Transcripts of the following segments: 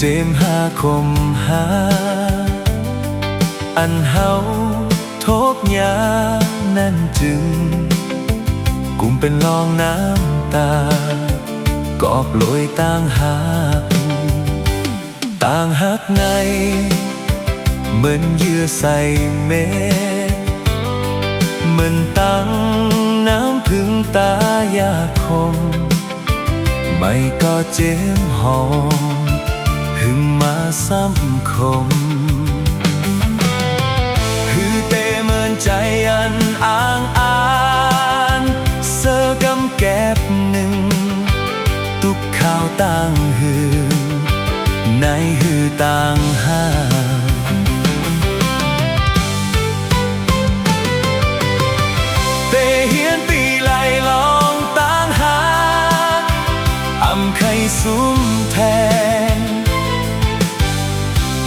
เจมหาคมหาอันเฮาทบยานั่นจึงกุมเป็นลองน้ำตากอบโลยต่างหากในเหมือนเยื่อใส่เม็ดเหมือนตั้งน้ำพึ่งตายาคมไม่ก็เจ็บหอมหึงมาซ้ำคมฮือเตเหมือนใจอันอ้างอานเสือกำแก็บหนึ่งตุกข่าวต่างหือในหือต่างหาเตเฮียนปีไหลลองต่างหาอำไข่ซุ้มแทน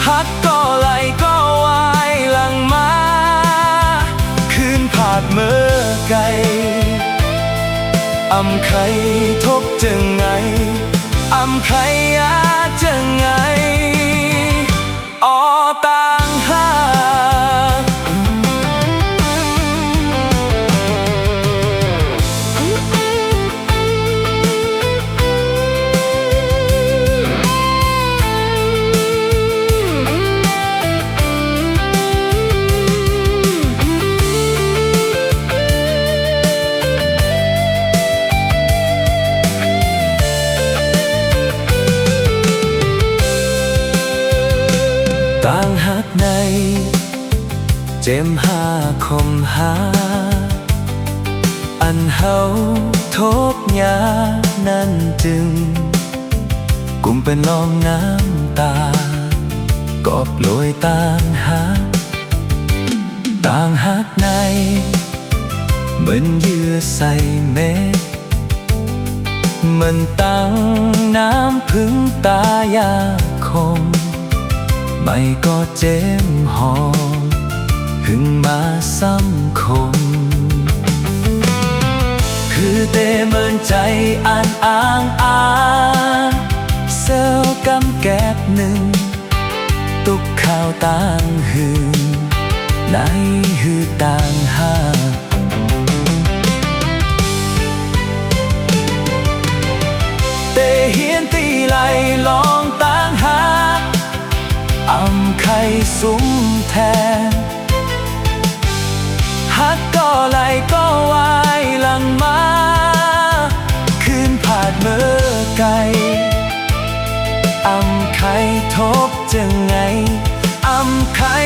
ฮักก็ไหลก็วายหลังมาคืนผาดเมื่อไกลอำไข่ทบจะไงอำไข่อาจะไงต่างหากต่างหักในเจมหาคมหาอันเฮาทบยานั่นจึงกุมเป็นลองน้ำตากอบโลยต่างหักในเหมือนเยื่อใส่เม็ดเหมือนตั้งน้ำพึ่งตายาคมไม่ก็เจ็บหอมหึงมาซ้ำคมคือเตเหมือนใจอันอ้างอานเซลกำแก็บหนึ่งตุกข่าวต่างหือในหือต่างหากเตเฮียนตีไหลลองต่างหากอำไข่ซุ้มแทนฮักก็ไหลก็วายหลังมาคืนผาดเมื่อไกลอำไข่ทบจะไงอำไข่